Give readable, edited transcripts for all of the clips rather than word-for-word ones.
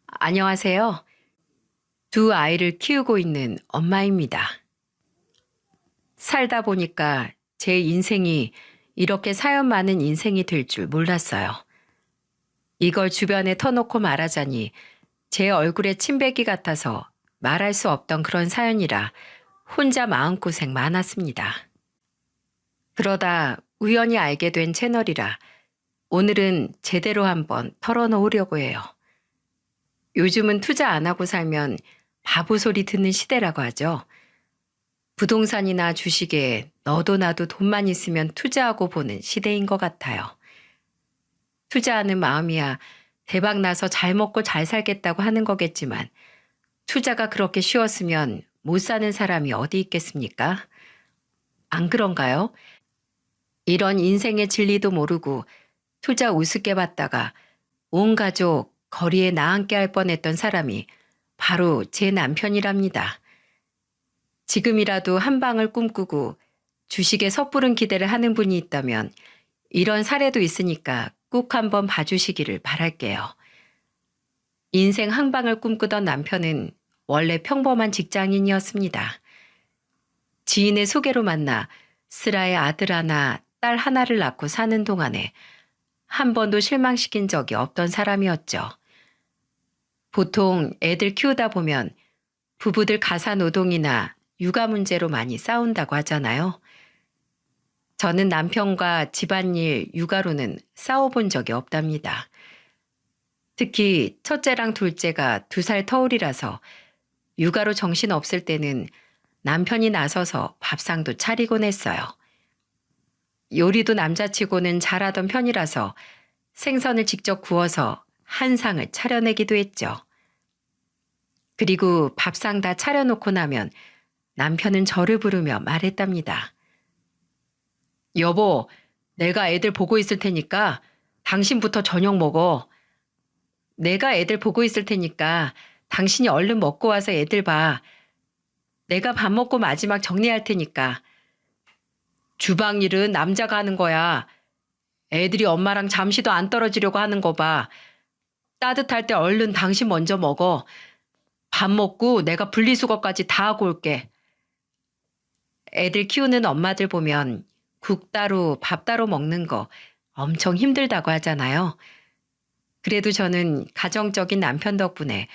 안녕하세요. 두 아이를 키우고 있는 엄마입니다. 살다 보니까 제 인생이 이렇게 사연 많은 인생이 될 줄 몰랐어요. 이걸 주변에 터놓고 말하자니 제 얼굴에 침뱉기 같아서 말할 수 없던 그런 사연이라 혼자 마음고생 많았습니다. 그러다 우연히 알게 된 채널이라 오늘은 제대로 한번 털어놓으려고 해요. 요즘은 투자 안 하고 살면 바보 소리 듣는 시대라고 하죠. 부동산이나 주식에 너도 나도 돈만 있으면 투자하고 보는 시대인 것 같아요. 투자하는 마음이야 대박 나서 잘 먹고 잘 살겠다고 하는 거겠지만 투자가 그렇게 쉬웠으면 못 사는 사람이 어디 있겠습니까? 안 그런가요? 이런 인생의 진리도 모르고 투자 우습게 봤다가 온 가족 거리에 나앉게 할 뻔했던 사람이 바로 제 남편이랍니다. 지금이라도 한 방을 꿈꾸고 주식에 섣부른 기대를 하는 분이 있다면 이런 사례도 있으니까 꼭 한번 봐주시기를 바랄게요. 인생 한 방을 꿈꾸던 남편은 원래 평범한 직장인이었습니다. 지인의 소개로 만나 슬아의 아들 하나, 딸 하나를 낳고 사는 동안에 한 번도 실망시킨 적이 없던 사람이었죠. 보통 애들 키우다 보면 부부들 가사 노동이나 육아 문제로 많이 싸운다고 하잖아요. 저는 남편과 집안일, 육아로는 싸워본 적이 없답니다. 특히 첫째랑 둘째가 2살 터울이라서 육아로 정신 없을 때는 남편이 나서서 밥상도 차리곤 했어요. 요리도 남자치고는 잘하던 편이라서 생선을 직접 구워서 한 상을 차려내기도 했죠. 그리고 밥상 다 차려놓고 나면 남편은 저를 부르며 말했답니다. 여보, 내가 애들 보고 있을 테니까 당신부터 저녁 먹어. 내가 애들 보고 있을 테니까 당신이 얼른 먹고 와서 애들 봐. 내가 밥 먹고 마지막 정리할 테니까. 주방 일은 남자가 하는 거야. 애들이 엄마랑 잠시도 안 떨어지려고 하는 거 봐. 따뜻할 때 얼른 당신 먼저 먹어. 밥 먹고 내가 분리수거까지 다 하고 올게. 애들 키우는 엄마들 보면 국 따로 밥 따로 먹는 거 엄청 힘들다고 하잖아요. 그래도 저는 가정적인 남편 덕분에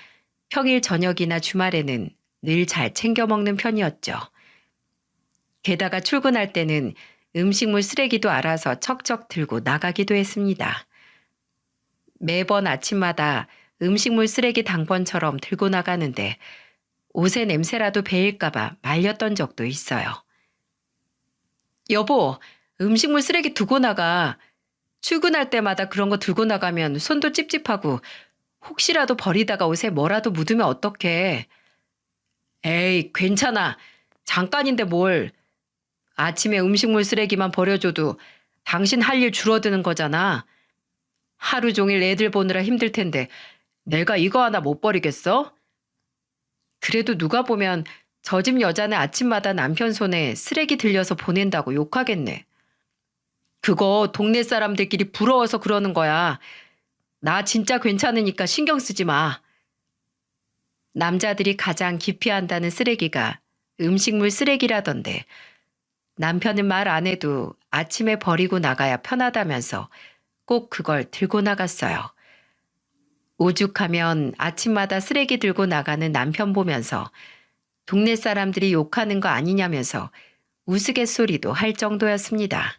평일 저녁이나 주말에는 늘 잘 챙겨 먹는 편이었죠. 게다가 출근할 때는 음식물 쓰레기도 알아서 척척 들고 나가기도 했습니다. 매번 아침마다 음식물 쓰레기 당번처럼 들고 나가는데 옷에 냄새라도 배일까봐 말렸던 적도 있어요. 여보, 음식물 쓰레기 두고 나가. 출근할 때마다 그런 거 들고 나가면 손도 찝찝하고 혹시라도 버리다가 옷에 뭐라도 묻으면 어떡해. 에이, 괜찮아. 잠깐인데 뭘. 아침에 음식물 쓰레기만 버려줘도 당신 할 일 줄어드는 거잖아. 하루 종일 애들 보느라 힘들 텐데 내가 이거 하나 못 버리겠어? 그래도 누가 보면 저 집 여자는 아침마다 남편 손에 쓰레기 들려서 보낸다고 욕하겠네. 그거 동네 사람들끼리 부러워서 그러는 거야. 나 진짜 괜찮으니까 신경 쓰지 마. 남자들이 가장 기피한다는 쓰레기가 음식물 쓰레기라던데 남편은 말 안 해도 아침에 버리고 나가야 편하다면서 꼭 그걸 들고 나갔어요. 오죽하면 아침마다 쓰레기 들고 나가는 남편 보면서 동네 사람들이 욕하는 거 아니냐면서 우스갯소리도 할 정도였습니다.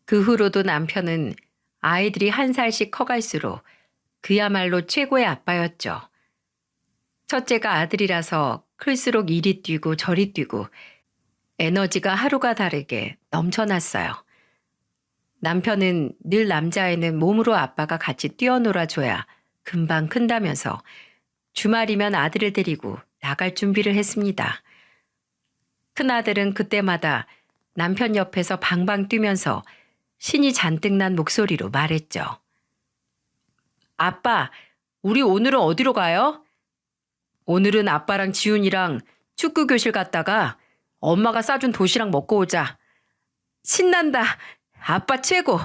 그 후로도 남편은 아이들이 1살씩 커갈수록 그야말로 최고의 아빠였죠. 첫째가 아들이라서 클수록 이리 뛰고 저리 뛰고 에너지가 하루가 다르게 넘쳐났어요. 남편은 늘 남자애는 몸으로 아빠가 같이 뛰어놀아줘야 금방 큰다면서 주말이면 아들을 데리고 나갈 준비를 했습니다. 큰아들은 그때마다 남편 옆에서 방방 뛰면서 신이 잔뜩 난 목소리로 말했죠. 아빠, 우리 오늘은 어디로 가요? 오늘은 아빠랑 지훈이랑 축구 교실 갔다가 엄마가 싸준 도시락 먹고 오자. 신난다. 아빠 최고.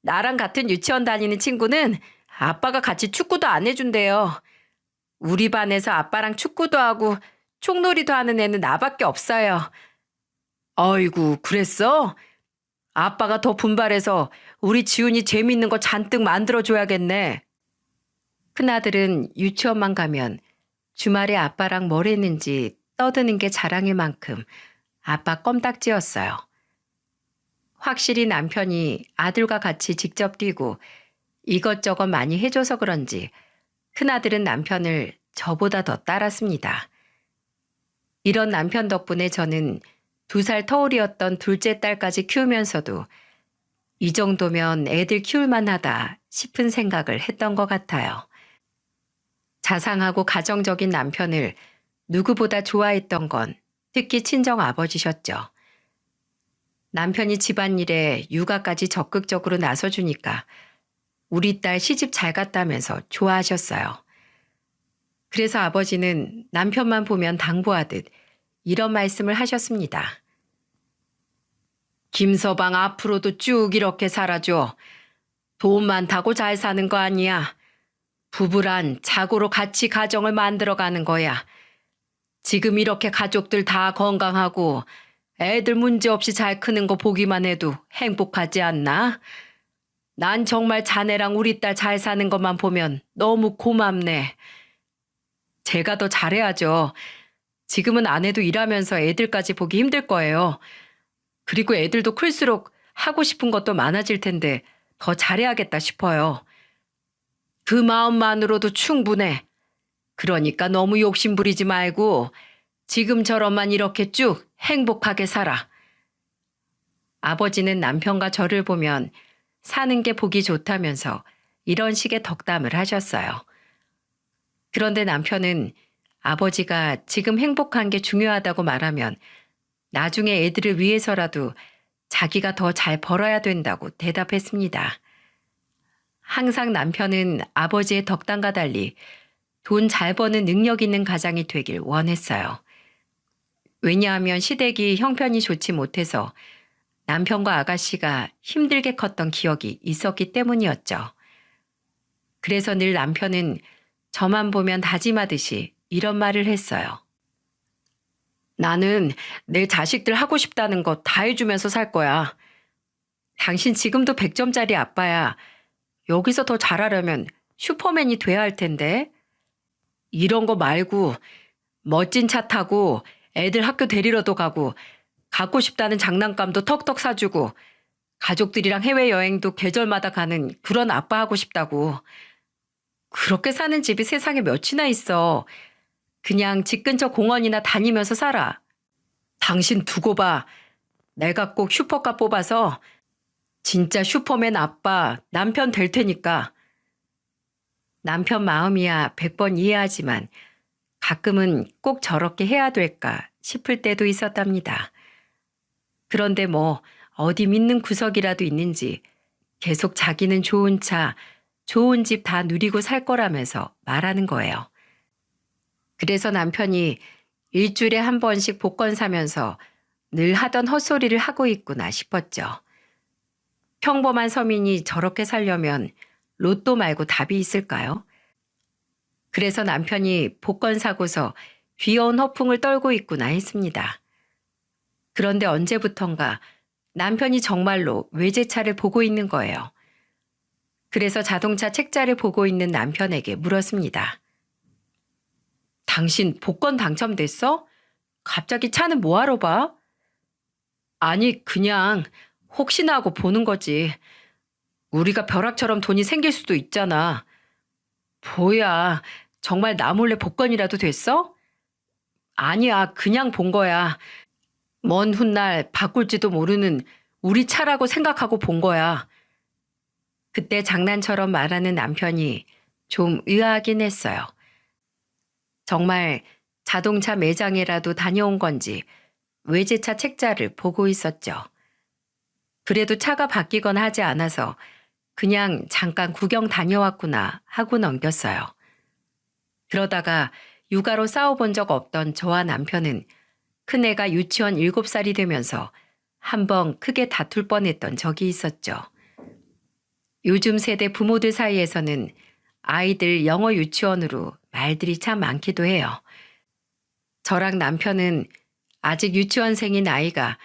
나랑 같은 유치원 다니는 친구는 아빠가 같이 축구도 안 해준대요. 우리 반에서 아빠랑 축구도 하고 총놀이도 하는 애는 나밖에 없어요. 어이구, 그랬어? 아빠가 더 분발해서 우리 지훈이 재밌는 거 잔뜩 만들어줘야겠네. 큰아들은 유치원만 가면 주말에 아빠랑 뭘 했는지 떠드는 게 자랑일 만큼 아빠 껌딱지였어요. 확실히 남편이 아들과 같이 직접 뛰고 이것저것 많이 해줘서 그런지 큰아들은 남편을 저보다 더 따랐습니다. 이런 남편 덕분에 저는 2살 터울이었던 둘째 딸까지 키우면서도 이 정도면 애들 키울만 하다 싶은 생각을 했던 것 같아요. 자상하고 가정적인 남편을 누구보다 좋아했던 건 특히 친정 아버지셨죠. 남편이 집안일에 육아까지 적극적으로 나서주니까 우리 딸 시집 잘 갔다면서 좋아하셨어요. 그래서 아버지는 남편만 보면 당부하듯 이런 말씀을 하셨습니다. 김서방 앞으로도 쭉 이렇게 살아줘. 돈 많다고 잘 사는 거 아니야. 부부란 자고로 같이 가정을 만들어가는 거야. 지금 이렇게 가족들 다 건강하고 애들 문제없이 잘 크는 거 보기만 해도 행복하지 않나? 난 정말 자네랑 우리 딸 잘 사는 것만 보면 너무 고맙네. 제가 더 잘해야죠. 지금은 아내도 일하면서 애들까지 보기 힘들 거예요. 그리고 애들도 클수록 하고 싶은 것도 많아질 텐데 더 잘해야겠다 싶어요. 그 마음만으로도 충분해. 그러니까 너무 욕심 부리지 말고 지금처럼만 이렇게 쭉 행복하게 살아. 아버지는 남편과 저를 보면 사는 게 보기 좋다면서 이런 식의 덕담을 하셨어요. 그런데 남편은 아버지가 지금 행복한 게 중요하다고 말하면 나중에 애들을 위해서라도 자기가 더 잘 벌어야 된다고 대답했습니다. 항상 남편은 아버지의 덕담과 달리 돈 잘 버는 능력 있는 가장이 되길 원했어요. 왜냐하면 시댁이 형편이 좋지 못해서 남편과 아가씨가 힘들게 컸던 기억이 있었기 때문이었죠. 그래서 늘 남편은 저만 보면 다짐하듯이 이런 말을 했어요. 나는 내 자식들 하고 싶다는 거 다 해주면서 살 거야. 당신 지금도 100점짜리 아빠야. 여기서 더 잘하려면 슈퍼맨이 돼야 할 텐데. 이런 거 말고 멋진 차 타고 애들 학교 데리러도 가고 갖고 싶다는 장난감도 턱턱 사주고 가족들이랑 해외여행도 계절마다 가는 그런 아빠 하고 싶다고. 그렇게 사는 집이 세상에 몇이나 있어. 그냥 집 근처 공원이나 다니면서 살아. 당신 두고 봐. 내가 꼭 슈퍼카 뽑아서 진짜 슈퍼맨 아빠 남편 될 테니까. 남편 마음이야 100번 이해하지만 가끔은 꼭 저렇게 해야 될까 싶을 때도 있었답니다. 그런데 뭐 어디 믿는 구석이라도 있는지 계속 자기는 좋은 차, 좋은 집 다 누리고 살 거라면서 말하는 거예요. 그래서 남편이 일주일에 한 번씩 복권 사면서 늘 하던 헛소리를 하고 있구나 싶었죠. 평범한 서민이 저렇게 살려면 로또 말고 답이 있을까요? 그래서 남편이 복권 사고서 귀여운 허풍을 떨고 있구나 했습니다. 그런데 언제부턴가 남편이 정말로 외제차를 보고 있는 거예요. 그래서 자동차 책자를 보고 있는 남편에게 물었습니다. 당신 복권 당첨됐어? 갑자기 차는 뭐하러 봐? 아니, 그냥 혹시나 하고 보는 거지. 우리가 벼락처럼 돈이 생길 수도 있잖아. 뭐야, 정말 나 몰래 복권이라도 됐어? 아니야, 그냥 본 거야. 먼 훗날 바꿀지도 모르는 우리 차라고 생각하고 본 거야. 그때 장난처럼 말하는 남편이 좀 의아하긴 했어요. 정말 자동차 매장에라도 다녀온 건지 외제차 책자를 보고 있었죠. 그래도 차가 바뀌거나 하지 않아서 그냥 잠깐 구경 다녀왔구나 하고 넘겼어요. 그러다가 육아로 싸워본 적 없던 저와 남편은 큰애가 유치원 7살이 되면서 한번 크게 다툴 뻔했던 적이 있었죠. 요즘 세대 부모들 사이에서는 아이들 영어 유치원으로 말들이 참 많기도 해요. 저랑 남편은 아직 유치원생인 아이가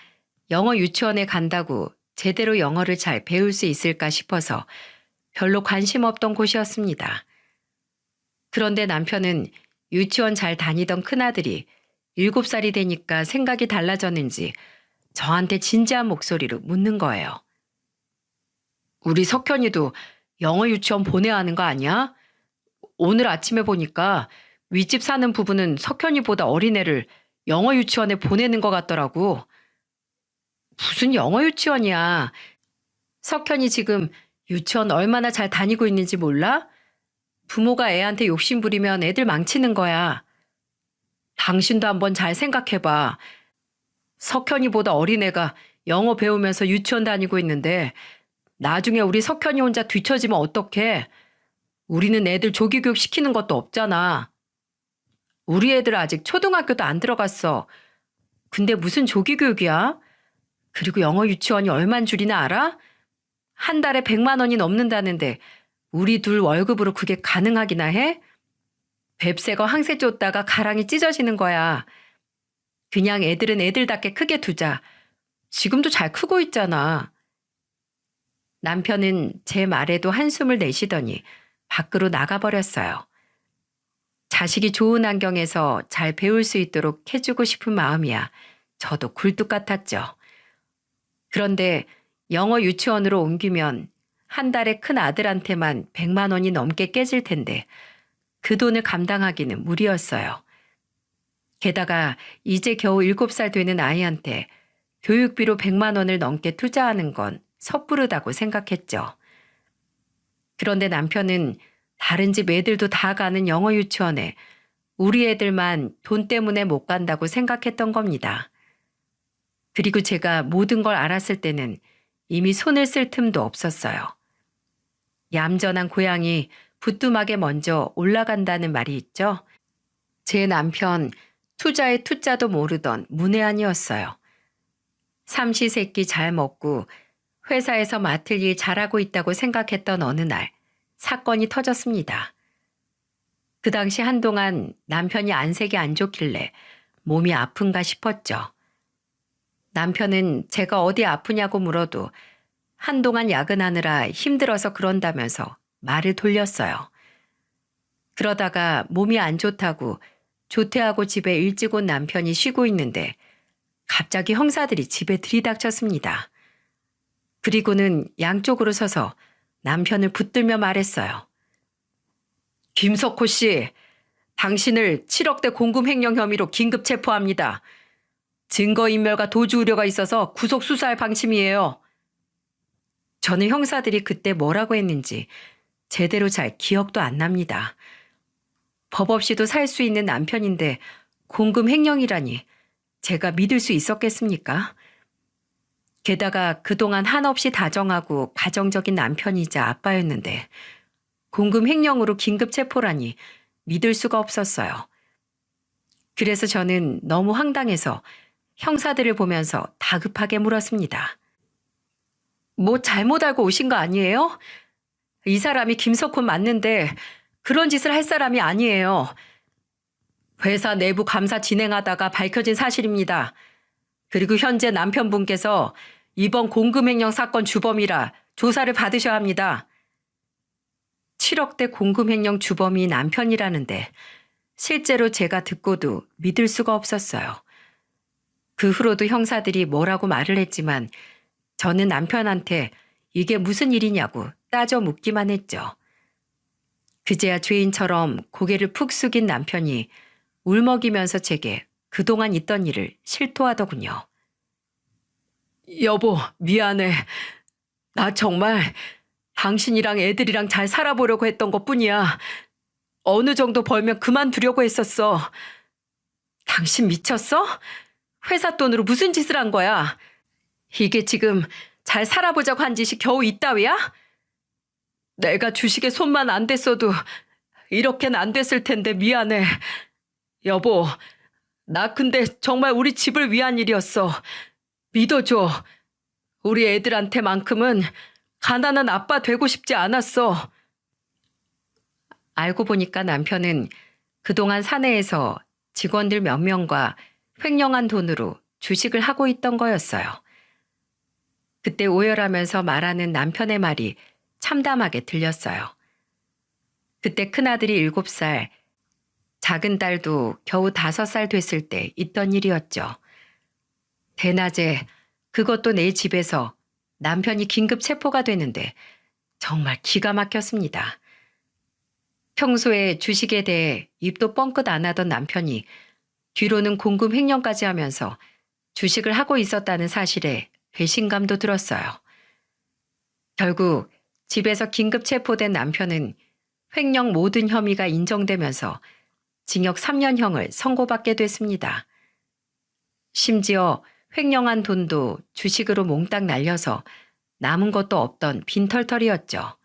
영어 유치원에 간다고 제대로 영어를 잘 배울 수 있을까 싶어서 별로 관심 없던 곳이었습니다. 그런데 남편은 유치원 잘 다니던 큰아들이 7살이 되니까 생각이 달라졌는지 저한테 진지한 목소리로 묻는 거예요. 우리 석현이도 영어 유치원 보내야 하는 거 아니야? 오늘 아침에 보니까 윗집 사는 부부는 석현이보다 어린애를 영어 유치원에 보내는 것 같더라고. 무슨 영어 유치원이야. 석현이 지금 유치원 얼마나 잘 다니고 있는지 몰라? 부모가 애한테 욕심 부리면 애들 망치는 거야. 당신도 한번 잘 생각해봐. 석현이보다 어린애가 영어 배우면서 유치원 다니고 있는데 나중에 우리 석현이 혼자 뒤처지면 어떡해? 우리는 애들 조기교육 시키는 것도 없잖아. 우리 애들 아직 초등학교도 안 들어갔어. 근데 무슨 조기교육이야? 그리고 영어 유치원이 얼만 줄이나 알아? 한 달에 100만 원이 넘는다는데 우리 둘 월급으로 그게 가능하기나 해? 뱁새가 황새 쫓다가 가랑이 찢어지는 거야. 그냥 애들은 애들답게 크게 두자. 지금도 잘 크고 있잖아. 남편은 제 말에도 한숨을 내쉬더니 밖으로 나가버렸어요. 자식이 좋은 환경에서 잘 배울 수 있도록 해주고 싶은 마음이야 저도 굴뚝 같았죠. 그런데 영어 유치원으로 옮기면 한 달에 큰 아들한테만 100만 원이 넘게 깨질 텐데 그 돈을 감당하기는 무리였어요. 게다가 이제 겨우 7살 되는 아이한테 교육비로 100만 원을 넘게 투자하는 건 섣부르다고 생각했죠. 그런데 남편은 다른 집 애들도 다 가는 영어 유치원에 우리 애들만 돈 때문에 못 간다고 생각했던 겁니다. 그리고 제가 모든 걸 알았을 때는 이미 손을 쓸 틈도 없었어요. 얌전한 고양이 부뚜막에 먼저 올라간다는 말이 있죠. 제 남편 투자의 투자도 모르던 문외한이었어요. 삼시세끼 잘 먹고 회사에서 맡을 일 잘하고 있다고 생각했던 어느 날 사건이 터졌습니다. 그 당시 한동안 남편이 안색이 안 좋길래 몸이 아픈가 싶었죠. 남편은 제가 어디 아프냐고 물어도 한동안 야근하느라 힘들어서 그런다면서 말을 돌렸어요. 그러다가 몸이 안 좋다고 조퇴하고 집에 일찍 온 남편이 쉬고 있는데 갑자기 형사들이 집에 들이닥쳤습니다. 그리고는 양쪽으로 서서 남편을 붙들며 말했어요. 김석호 씨, 당신을 7억대 공금 횡령 혐의로 긴급 체포합니다. 증거인멸과 도주 우려가 있어서 구속 수사할 방침이에요. 저는 형사들이 그때 뭐라고 했는지 제대로 잘 기억도 안 납니다. 법 없이도 살 수 있는 남편인데 공금 횡령이라니 제가 믿을 수 있었겠습니까? 게다가 그동안 한없이 다정하고 가정적인 남편이자 아빠였는데 공금 횡령으로 긴급 체포라니 믿을 수가 없었어요. 그래서 저는 너무 황당해서 형사들을 보면서 다급하게 물었습니다. 뭐 잘못 알고 오신 거 아니에요? 이 사람이 김석훈 맞는데 그런 짓을 할 사람이 아니에요. 회사 내부 감사 진행하다가 밝혀진 사실입니다. 그리고 현재 남편분께서 이번 공금횡령 사건 주범이라 조사를 받으셔야 합니다. 7억대 공금횡령 주범이 남편이라는데 실제로 제가 듣고도 믿을 수가 없었어요. 그 후로도 형사들이 뭐라고 말을 했지만 저는 남편한테 이게 무슨 일이냐고 따져 묻기만 했죠. 그제야 죄인처럼 고개를 푹 숙인 남편이 울먹이면서 제게 그동안 있던 일을 실토하더군요. 여보, 미안해. 나 정말 당신이랑 애들이랑 잘 살아보려고 했던 것뿐이야. 어느 정도 벌면 그만두려고 했었어. 당신 미쳤어? 회사 돈으로 무슨 짓을 한 거야? 이게 지금 잘 살아보자고 한 짓이 겨우 이따위야? 내가 주식에 손만 안 댔어도 이렇게는 안 됐을 텐데 미안해. 여보, 나 근데 정말 우리 집을 위한 일이었어. 믿어줘. 우리 애들한테만큼은 가난한 아빠 되고 싶지 않았어. 알고 보니까 남편은 그동안 사내에서 직원들 몇 명과 횡령한 돈으로 주식을 하고 있던 거였어요. 그때 오열하면서 말하는 남편의 말이 참담하게 들렸어요. 그때 큰아들이 7살, 작은 딸도 겨우 5살 됐을 때 있던 일이었죠. 대낮에 그것도 내 집에서 남편이 긴급 체포가 되는데 정말 기가 막혔습니다. 평소에 주식에 대해 입도 뻥끗 안 하던 남편이 뒤로는 공금 횡령까지 하면서 주식을 하고 있었다는 사실에 배신감도 들었어요. 결국 집에서 긴급 체포된 남편은 횡령 모든 혐의가 인정되면서 징역 3년형을 선고받게 됐습니다. 심지어 횡령한 돈도 주식으로 몽땅 날려서 남은 것도 없던 빈털털이었죠.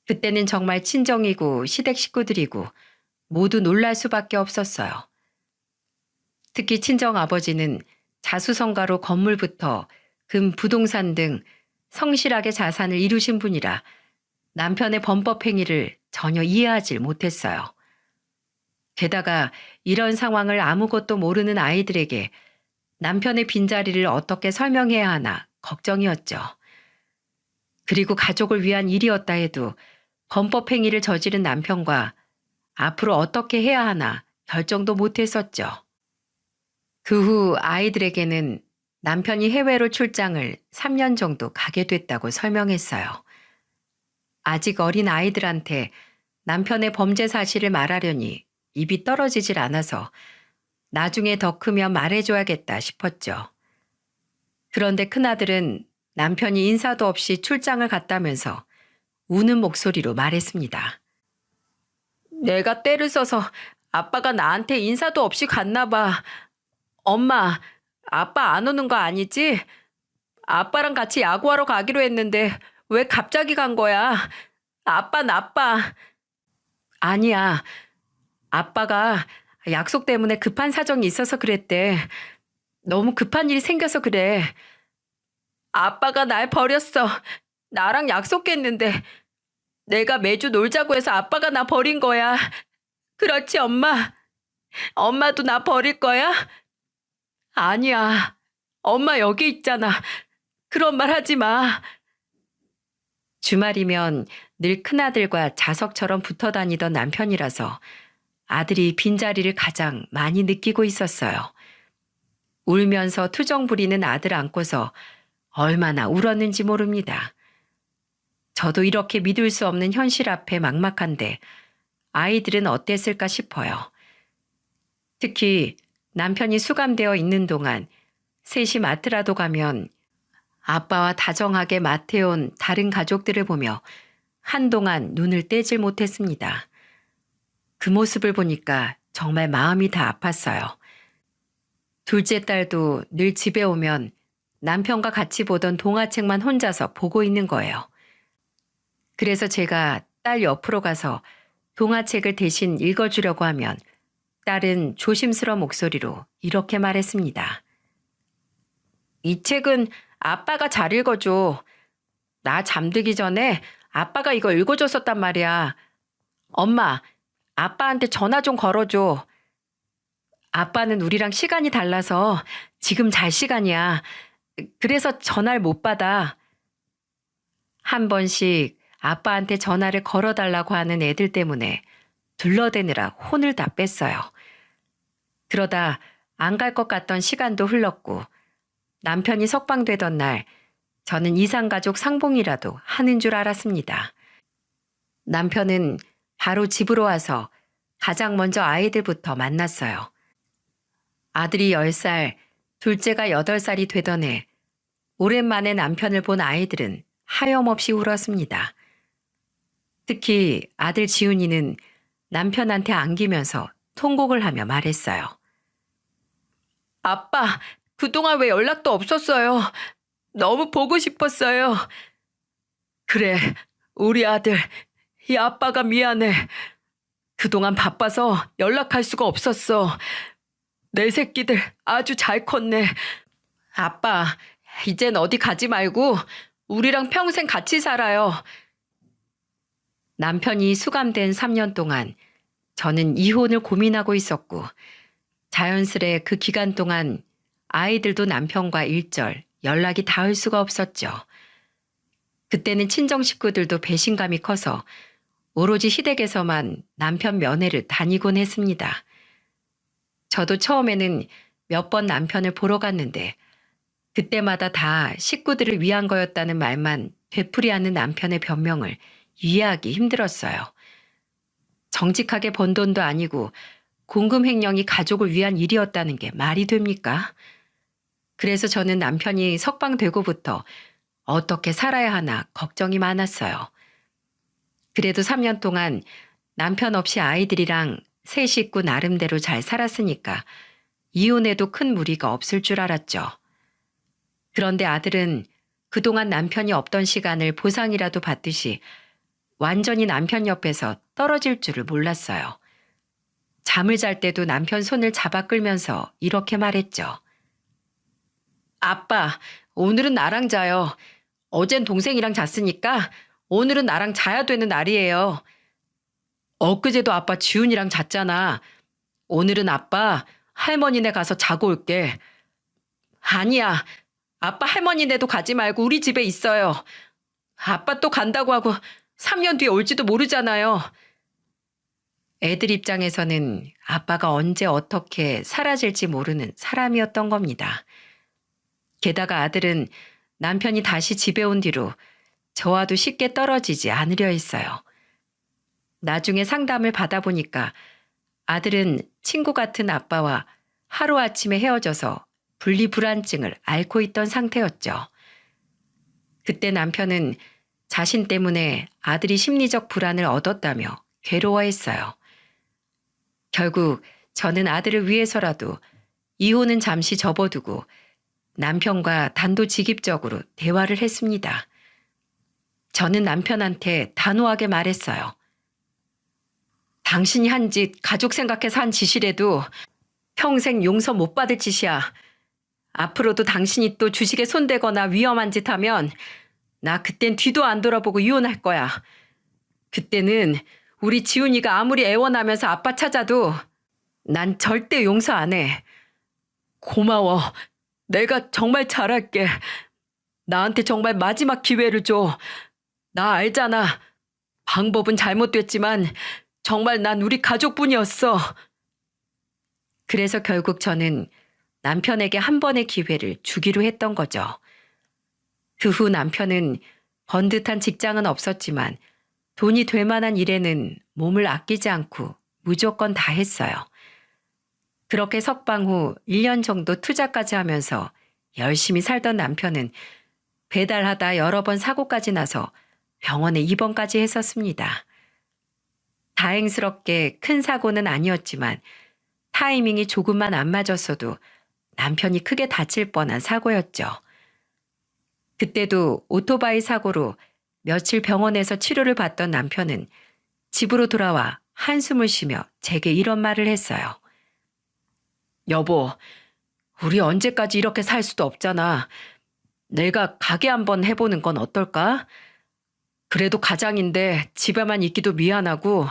그때는 정말 친정이고 시댁 식구들이고 모두 놀랄 수밖에 없었어요. 특히 친정아버지는 자수성가로 건물부터 금, 부동산 등 성실하게 자산을 이루신 분이라 남편의 범법 행위를 전혀 이해하지 못했어요. 게다가 이런 상황을 아무것도 모르는 아이들에게 남편의 빈자리를 어떻게 설명해야 하나 걱정이었죠. 그리고 가족을 위한 일이었다 해도 범법 행위를 저지른 남편과 앞으로 어떻게 해야 하나 결정도 못했었죠. 그 후 아이들에게는 남편이 해외로 출장을 3년 정도 가게 됐다고 설명했어요. 아직 어린 아이들한테 남편의 범죄 사실을 말하려니 입이 떨어지질 않아서 나중에 더 크면 말해줘야겠다 싶었죠. 그런데 큰아들은 남편이 인사도 없이 출장을 갔다면서 우는 목소리로 말했습니다. 내가 때를 써서 아빠가 나한테 인사도 없이 갔나 봐. 엄마, 아빠 안 오는 거 아니지? 아빠랑 같이 야구하러 가기로 했는데 왜 갑자기 간 거야? 아빠 나빠. 아니야. 아빠가 약속 때문에 급한 사정이 있어서 그랬대. 너무 급한 일이 생겨서 그래. 아빠가 날 버렸어. 나랑 약속했는데 내가 매주 놀자고 해서 아빠가 나 버린 거야. 그렇지, 엄마? 엄마도 나 버릴 거야? 아니야. 엄마 여기 있잖아. 그런 말 하지 마. 주말이면 늘 큰아들과 자석처럼 붙어 다니던 남편이라서 아들이 빈자리를 가장 많이 느끼고 있었어요. 울면서 투정 부리는 아들 안고서 얼마나 울었는지 모릅니다. 저도 이렇게 믿을 수 없는 현실 앞에 막막한데 아이들은 어땠을까 싶어요. 특히 남편이 수감되어 있는 동안 셋이 마트라도 가면 아빠와 다정하게 마트에 온 다른 가족들을 보며 한동안 눈을 떼질 못했습니다. 그 모습을 보니까 정말 마음이 다 아팠어요. 둘째 딸도 늘 집에 오면 남편과 같이 보던 동화책만 혼자서 보고 있는 거예요. 그래서 제가 딸 옆으로 가서 동화책을 대신 읽어주려고 하면 딸은 조심스러운 목소리로 이렇게 말했습니다. 이 책은 아빠가 잘 읽어줘. 나 잠들기 전에 아빠가 이거 읽어줬었단 말이야. 엄마, 아빠한테 전화 좀 걸어줘. 아빠는 우리랑 시간이 달라서 지금 잘 시간이야. 그래서 전화를 못 받아. 한 번씩 아빠한테 전화를 걸어달라고 하는 애들 때문에 둘러대느라 혼을 다 뺐어요. 그러다 안 갈 것 같던 시간도 흘렀고 남편이 석방되던 날 저는 이산가족 상봉이라도 하는 줄 알았습니다. 남편은 바로 집으로 와서 가장 먼저 아이들부터 만났어요. 아들이 10살, 둘째가 8살이 되던 해 오랜만에 남편을 본 아이들은 하염없이 울었습니다. 특히 아들 지훈이는 남편한테 안기면서 통곡을 하며 말했어요. 아빠, 그동안 왜 연락도 없었어요? 너무 보고 싶었어요. 그래, 우리 아들, 이 아빠가 미안해. 그동안 바빠서 연락할 수가 없었어. 내 새끼들 아주 잘 컸네. 아빠, 이젠 어디 가지 말고 우리랑 평생 같이 살아요. 남편이 수감된 3년 동안 저는 이혼을 고민하고 있었고, 자연스레 그 기간 동안 아이들도 남편과 일절 연락이 닿을 수가 없었죠. 그때는 친정 식구들도 배신감이 커서 오로지 시댁에서만 남편 면회를 다니곤 했습니다. 저도 처음에는 몇 번 남편을 보러 갔는데 그때마다 다 식구들을 위한 거였다는 말만 되풀이하는 남편의 변명을 이해하기 힘들었어요. 정직하게 번 돈도 아니고 공금 횡령이 가족을 위한 일이었다는 게 말이 됩니까? 그래서 저는 남편이 석방되고부터 어떻게 살아야 하나 걱정이 많았어요. 그래도 3년 동안 남편 없이 아이들이랑 세 식구 나름대로 잘 살았으니까 이혼해도 큰 무리가 없을 줄 알았죠. 그런데 아들은 그동안 남편이 없던 시간을 보상이라도 받듯이 완전히 남편 옆에서 떨어질 줄을 몰랐어요. 잠을 잘 때도 남편 손을 잡아 끌면서 이렇게 말했죠. 아빠, 오늘은 나랑 자요. 어젠 동생이랑 잤으니까 오늘은 나랑 자야 되는 날이에요. 엊그제도 아빠 지훈이랑 잤잖아. 오늘은 아빠 할머니네 가서 자고 올게. 아니야. 아빠 할머니네도 가지 말고 우리 집에 있어요. 아빠 또 간다고 하고 3년 뒤에 올지도 모르잖아요. 애들 입장에서는 아빠가 언제 어떻게 사라질지 모르는 사람이었던 겁니다. 게다가 아들은 남편이 다시 집에 온 뒤로 저와도 쉽게 떨어지지 않으려 했어요. 나중에 상담을 받아보니까 아들은 친구 같은 아빠와 하루아침에 헤어져서 분리불안증을 앓고 있던 상태였죠. 그때 남편은 자신 때문에 아들이 심리적 불안을 얻었다며 괴로워했어요. 결국 저는 아들을 위해서라도 이혼은 잠시 접어두고 남편과 단도직입적으로 대화를 했습니다. 저는 남편한테 단호하게 말했어요. 당신이 한 짓 가족 생각해서 한 짓이라도 평생 용서 못 받을 짓이야. 앞으로도 당신이 또 주식에 손대거나 위험한 짓 하면 나 그땐 뒤도 안 돌아보고 이혼할 거야. 그때는 우리 지훈이가 아무리 애원하면서 아빠 찾아도 난 절대 용서 안 해. 고마워. 내가 정말 잘할게. 나한테 정말 마지막 기회를 줘. 나 알잖아. 방법은 잘못됐지만 정말 난 우리 가족뿐이었어. 그래서 결국 저는 남편에게 한 번의 기회를 주기로 했던 거죠. 그 후 남편은 번듯한 직장은 없었지만 돈이 될 만한 일에는 몸을 아끼지 않고 무조건 다 했어요. 그렇게 석방 후 1년 정도 투자까지 하면서 열심히 살던 남편은 배달하다 여러 번 사고까지 나서 병원에 입원까지 했었습니다. 다행스럽게 큰 사고는 아니었지만 타이밍이 조금만 안 맞았어도 남편이 크게 다칠 뻔한 사고였죠. 그때도 오토바이 사고로 며칠 병원에서 치료를 받던 남편은 집으로 돌아와 한숨을 쉬며 제게 이런 말을 했어요. 여보, 우리 언제까지 이렇게 살 수도 없잖아. 내가 가게 한번 해보는 건 어떨까? 그래도 가장인데 집에만 있기도 미안하고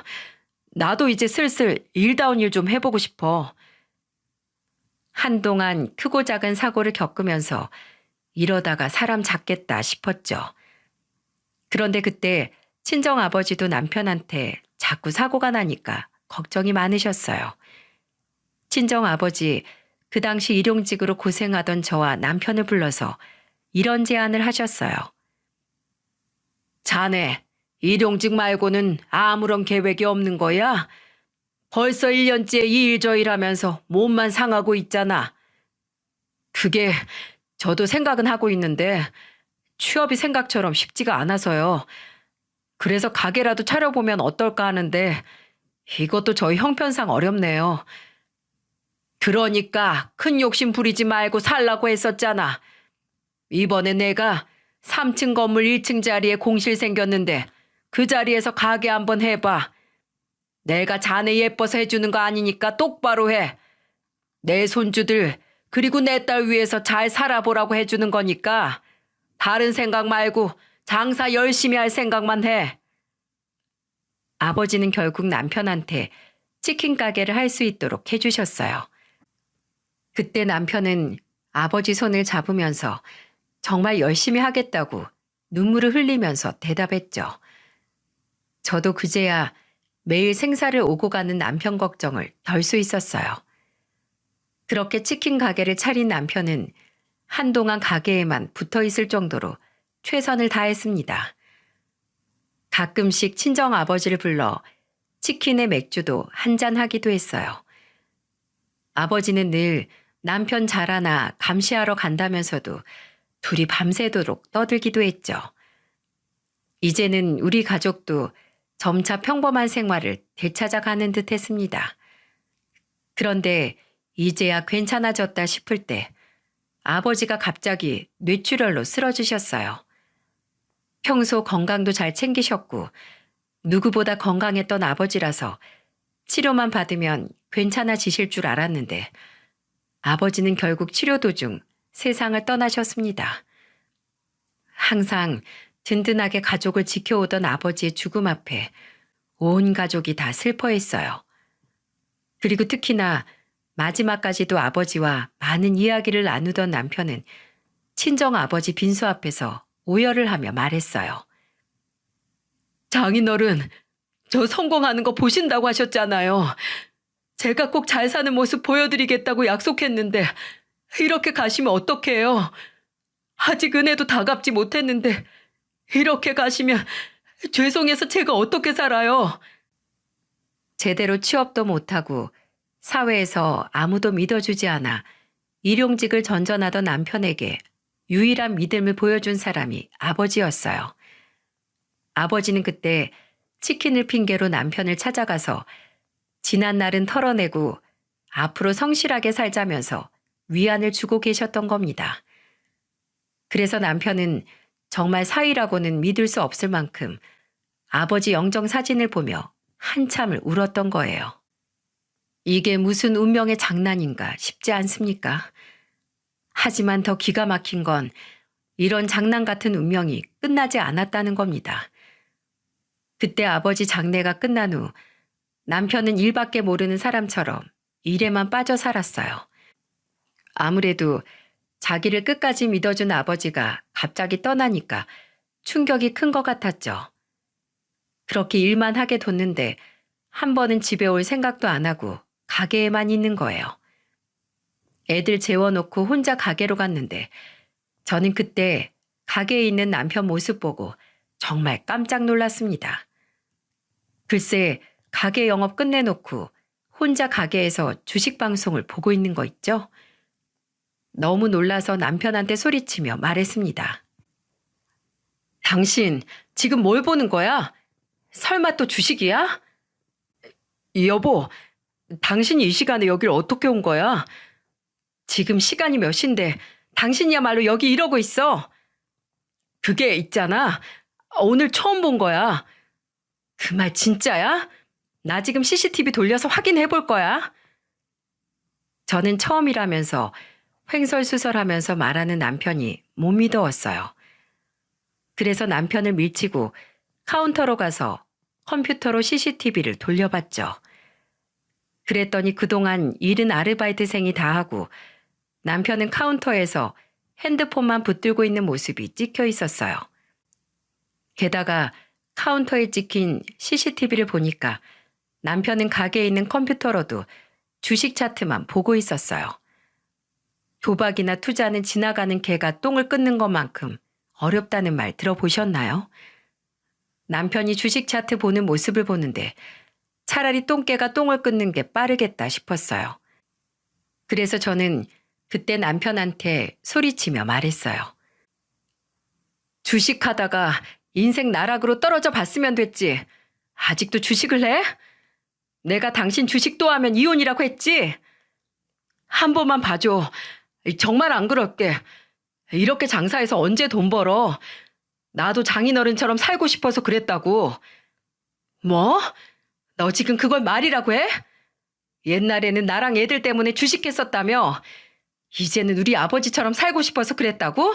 나도 이제 슬슬 일다운 일 좀 해보고 싶어. 한동안 크고 작은 사고를 겪으면서 이러다가 사람 잡겠다 싶었죠. 그런데 그때 친정아버지도 남편한테 자꾸 사고가 나니까 걱정이 많으셨어요. 친정아버지 그 당시 일용직으로 고생하던 저와 남편을 불러서 이런 제안을 하셨어요. 자네, 일용직 말고는 아무런 계획이 없는 거야? 벌써 1년째 이 일 저 일 하면서 몸만 상하고 있잖아. 그게 저도 생각은 하고 있는데 취업이 생각처럼 쉽지가 않아서요. 그래서 가게라도 차려보면 어떨까 하는데 이것도 저희 형편상 어렵네요. 그러니까 큰 욕심 부리지 말고 살라고 했었잖아. 이번에 내가 3층 건물 1층 자리에 공실 생겼는데 그 자리에서 가게 한번 해봐. 내가 자네 예뻐서 해주는 거 아니니까 똑바로 해. 내 손주들 그리고 내 딸 위해서 잘 살아보라고 해주는 거니까 다른 생각 말고 장사 열심히 할 생각만 해. 아버지는 결국 남편한테 치킨 가게를 할 수 있도록 해주셨어요. 그때 남편은 아버지 손을 잡으면서 정말 열심히 하겠다고 눈물을 흘리면서 대답했죠. 저도 그제야 매일 생사를 오고 가는 남편 걱정을 덜 수 있었어요. 그렇게 치킨 가게를 차린 남편은 한동안 가게에만 붙어 있을 정도로 최선을 다했습니다. 가끔씩 친정 아버지를 불러 치킨에 맥주도 한잔 하기도 했어요. 아버지는 늘 남편 자라나 감시하러 간다면서도 둘이 밤새도록 떠들기도 했죠. 이제는 우리 가족도 점차 평범한 생활을 되찾아가는 듯 했습니다. 그런데 이제야 괜찮아졌다 싶을 때 아버지가 갑자기 뇌출혈로 쓰러지셨어요. 평소 건강도 잘 챙기셨고 누구보다 건강했던 아버지라서 치료만 받으면 괜찮아지실 줄 알았는데 아버지는 결국 치료 도중 세상을 떠나셨습니다. 항상 든든하게 가족을 지켜오던 아버지의 죽음 앞에 온 가족이 다 슬퍼했어요. 그리고 특히나 마지막까지도 아버지와 많은 이야기를 나누던 남편은 친정 아버지 빈소 앞에서 오열을 하며 말했어요. 장인어른, 저 성공하는 거 보신다고 하셨잖아요. 제가 꼭 잘 사는 모습 보여드리겠다고 약속했는데 이렇게 가시면 어떡해요? 아직 은혜도 다 갚지 못했는데 이렇게 가시면 죄송해서 제가 어떻게 살아요? 제대로 취업도 못하고 사회에서 아무도 믿어주지 않아 일용직을 전전하던 남편에게 유일한 믿음을 보여준 사람이 아버지였어요. 아버지는 그때 치킨을 핑계로 남편을 찾아가서 지난 날은 털어내고 앞으로 성실하게 살자면서 위안을 주고 계셨던 겁니다. 그래서 남편은 정말 사위라고는 믿을 수 없을 만큼 아버지 영정 사진을 보며 한참을 울었던 거예요. 이게 무슨 운명의 장난인가 싶지 않습니까? 하지만 더 기가 막힌 건 이런 장난 같은 운명이 끝나지 않았다는 겁니다. 그때 아버지 장례가 끝난 후 남편은 일밖에 모르는 사람처럼 일에만 빠져 살았어요. 아무래도 자기를 끝까지 믿어준 아버지가 갑자기 떠나니까 충격이 큰 것 같았죠. 그렇게 일만 하게 뒀는데 한 번은 집에 올 생각도 안 하고 가게에만 있는 거예요. 애들 재워놓고 혼자 가게로 갔는데 저는 그때 가게에 있는 남편 모습 보고 정말 깜짝 놀랐습니다. 글쎄, 가게 영업 끝내놓고 혼자 가게에서 주식 방송을 보고 있는 거 있죠? 너무 놀라서 남편한테 소리치며 말했습니다. 당신 지금 뭘 보는 거야? 설마 또 주식이야? 여보, 당신이 이 시간에 여길 어떻게 온 거야? 지금 시간이 몇 시인데 당신이야말로 여기 이러고 있어. 그게 있잖아. 오늘 처음 본 거야. 그 말 진짜야? 나 지금 CCTV 돌려서 확인해 볼 거야. 저는 처음이라면서 횡설수설하면서 말하는 남편이 못 믿어왔어요. 그래서 남편을 밀치고 카운터로 가서 컴퓨터로 CCTV를 돌려봤죠. 그랬더니 그동안 일은 아르바이트생이 다 하고 남편은 카운터에서 핸드폰만 붙들고 있는 모습이 찍혀 있었어요. 게다가 카운터에 찍힌 CCTV를 보니까 남편은 가게에 있는 컴퓨터로도 주식 차트만 보고 있었어요. 도박이나 투자는 지나가는 개가 똥을 끊는 것만큼 어렵다는 말 들어보셨나요? 남편이 주식 차트 보는 모습을 보는데 차라리 똥개가 똥을 끊는 게 빠르겠다 싶었어요. 그래서 저는 그때 남편한테 소리치며 말했어요. 주식하다가 인생 나락으로 떨어져 봤으면 됐지. 아직도 주식을 해? 내가 당신 주식 또 하면 이혼이라고 했지? 한 번만 봐줘. 정말 안 그럴게. 이렇게 장사해서 언제 돈 벌어? 나도 장인어른처럼 살고 싶어서 그랬다고. 뭐? 너 지금 그걸 말이라고 해? 옛날에는 나랑 애들 때문에 주식했었다며? 이제는 우리 아버지처럼 살고 싶어서 그랬다고?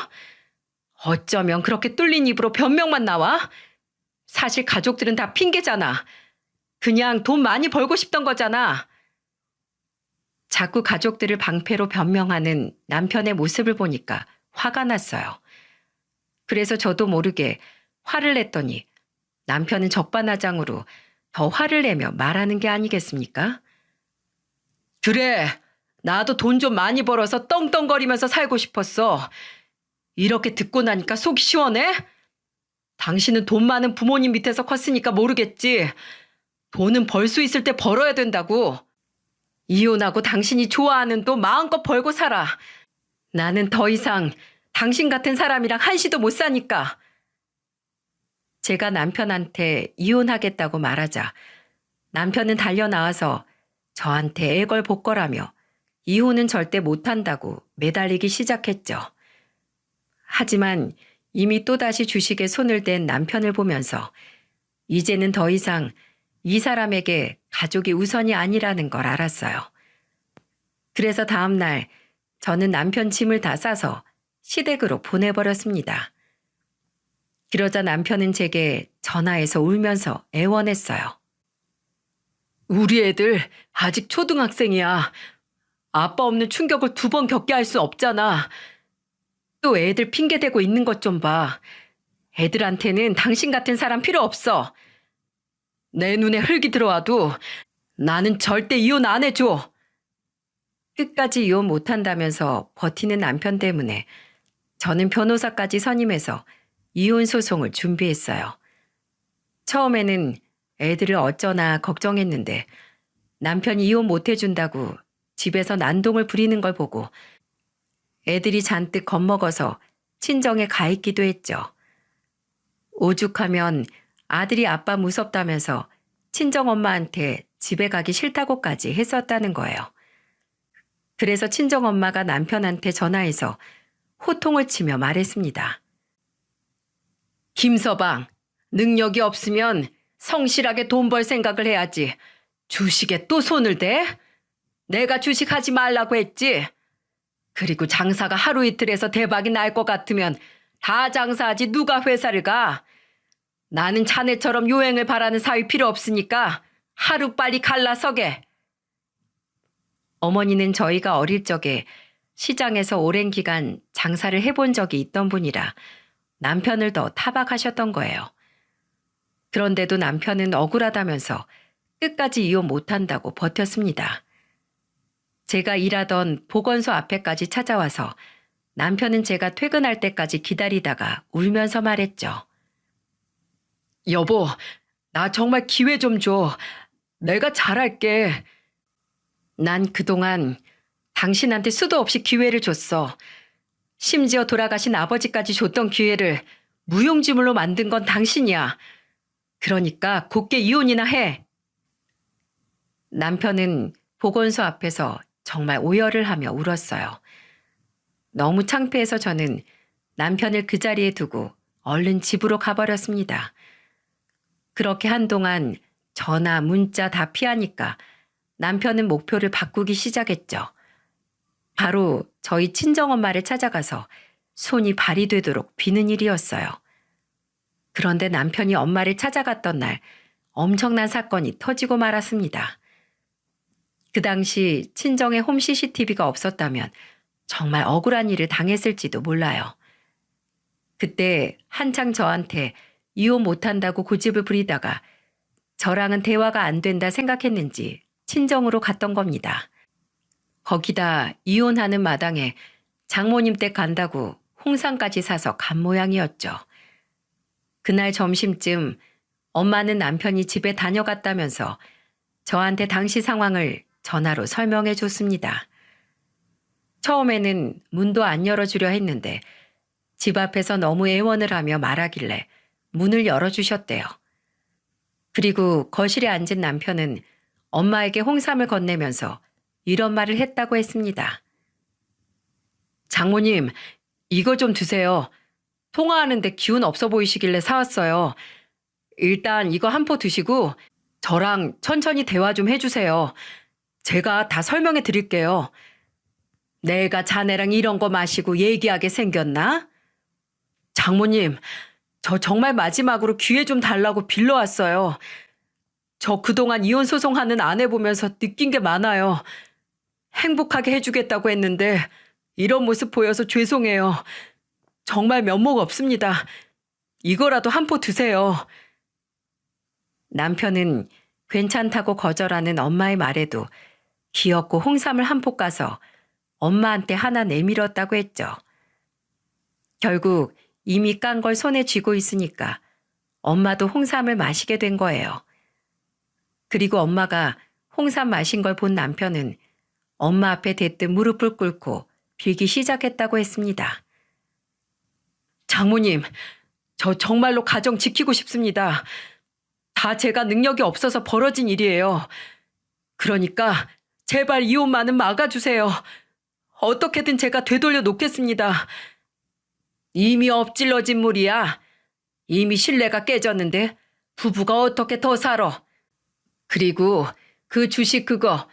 어쩌면 그렇게 뚫린 입으로 변명만 나와? 사실 가족들은 다 핑계잖아. 그냥 돈 많이 벌고 싶던 거잖아. 자꾸 가족들을 방패로 변명하는 남편의 모습을 보니까 화가 났어요. 그래서 저도 모르게 화를 냈더니 남편은 적반하장으로 더 화를 내며 말하는 게 아니겠습니까? 그래, 나도 돈 좀 많이 벌어서 떵떵거리면서 살고 싶었어. 이렇게 듣고 나니까 속이 시원해? 당신은 돈 많은 부모님 밑에서 컸으니까 모르겠지. 돈은 벌 수 있을 때 벌어야 된다고. 이혼하고 당신이 좋아하는 돈 마음껏 벌고 살아. 나는 더 이상 당신 같은 사람이랑 한시도 못 사니까. 제가 남편한테 이혼하겠다고 말하자 남편은 달려나와서 저한테 애걸복걸하며 이혼은 절대 못한다고 매달리기 시작했죠. 하지만 이미 또다시 주식에 손을 댄 남편을 보면서 이제는 더 이상 이 사람에게 가족이 우선이 아니라는 걸 알았어요. 그래서 다음 날 저는 남편 짐을 다 싸서 시댁으로 보내버렸습니다. 그러자 남편은 제게 전화해서 울면서 애원했어요. 우리 애들 아직 초등학생이야. 아빠 없는 충격을 2번 겪게 할 수 없잖아. 또 애들 핑계대고 있는 것 좀 봐. 애들한테는 당신 같은 사람 필요 없어. 내 눈에 흙이 들어와도 나는 절대 이혼 안 해줘. 끝까지 이혼 못한다면서 버티는 남편 때문에 저는 변호사까지 선임해서 이혼 소송을 준비했어요. 처음에는 애들을 어쩌나 걱정했는데 남편이 이혼 못 해준다고 집에서 난동을 부리는 걸 보고 애들이 잔뜩 겁먹어서 친정에 가 있기도 했죠. 오죽하면 아들이 아빠 무섭다면서 친정엄마한테 집에 가기 싫다고까지 했었다는 거예요. 그래서 친정엄마가 남편한테 전화해서 호통을 치며 말했습니다. 김서방, 능력이 없으면 성실하게 돈 벌 생각을 해야지. 주식에 또 손을 대? 내가 주식하지 말라고 했지. 그리고 장사가 하루 이틀에서 대박이 날 것 같으면 다 장사하지 누가 회사를 가. 나는 자네처럼 요행을 바라는 사위 필요 없으니까 하루빨리 갈라서게. 어머니는 저희가 어릴 적에 시장에서 오랜 기간 장사를 해본 적이 있던 분이라 남편을 더 타박하셨던 거예요. 그런데도 남편은 억울하다면서 끝까지 이혼 못한다고 버텼습니다. 제가 일하던 보건소 앞에까지 찾아와서 남편은 제가 퇴근할 때까지 기다리다가 울면서 말했죠. 여보, 나 정말 기회 좀 줘. 내가 잘할게. 난 그동안 당신한테 수도 없이 기회를 줬어. 심지어 돌아가신 아버지까지 줬던 기회를 무용지물로 만든 건 당신이야. 그러니까 곱게 이혼이나 해. 남편은 보건소 앞에서 정말 오열을 하며 울었어요. 너무 창피해서 저는 남편을 그 자리에 두고 얼른 집으로 가버렸습니다. 그렇게 한동안 전화, 문자 다 피하니까 남편은 목표를 바꾸기 시작했죠. 바로 저희 친정엄마를 찾아가서 손이 발이 되도록 비는 일이었어요. 그런데 남편이 엄마를 찾아갔던 날 엄청난 사건이 터지고 말았습니다. 그 당시 친정에 홈 CCTV가 없었다면 정말 억울한 일을 당했을지도 몰라요. 그때 한창 저한테 이혼 못한다고 고집을 부리다가 저랑은 대화가 안 된다 생각했는지 친정으로 갔던 겁니다. 거기다 이혼하는 마당에 장모님 댁 간다고 홍삼까지 사서 간 모양이었죠. 그날 점심쯤 엄마는 남편이 집에 다녀갔다면서 저한테 당시 상황을 전화로 설명해 줬습니다. 처음에는 문도 안 열어주려 했는데 집 앞에서 너무 애원을 하며 말하길래 문을 열어주셨대요. 그리고 거실에 앉은 남편은 엄마에게 홍삼을 건네면서 이런 말을 했다고 했습니다. 장모님, 이거 좀 드세요. 통화하는데 기운 없어 보이시길래 사왔어요. 일단 이거 한 포 드시고 저랑 천천히 대화 좀 해주세요. 제가 다 설명해 드릴게요. 내가 자네랑 이런 거 마시고 얘기하게 생겼나? 장모님, 저 정말 마지막으로 기회 좀 달라고 빌러왔어요. 저 그동안 이혼 소송하는 아내 보면서 느낀 게 많아요. 행복하게 해주겠다고 했는데 이런 모습 보여서 죄송해요. 정말 면목 없습니다. 이거라도 한 포 드세요. 남편은 괜찮다고 거절하는 엄마의 말에도 귀엽고 홍삼을 한 포 까서 엄마한테 하나 내밀었다고 했죠. 결국 이미 깐 걸 손에 쥐고 있으니까 엄마도 홍삼을 마시게 된 거예요. 그리고 엄마가 홍삼 마신 걸 본 남편은 엄마 앞에 대뜸 무릎을 꿇고 빌기 시작했다고 했습니다. 장모님, 저 정말로 가정 지키고 싶습니다. 다 제가 능력이 없어서 벌어진 일이에요. 그러니까 제발 이혼만은 막아주세요. 어떻게든 제가 되돌려 놓겠습니다. 이미 엎질러진 물이야. 이미 신뢰가 깨졌는데 부부가 어떻게 더 살아. 그리고 그 주식 그거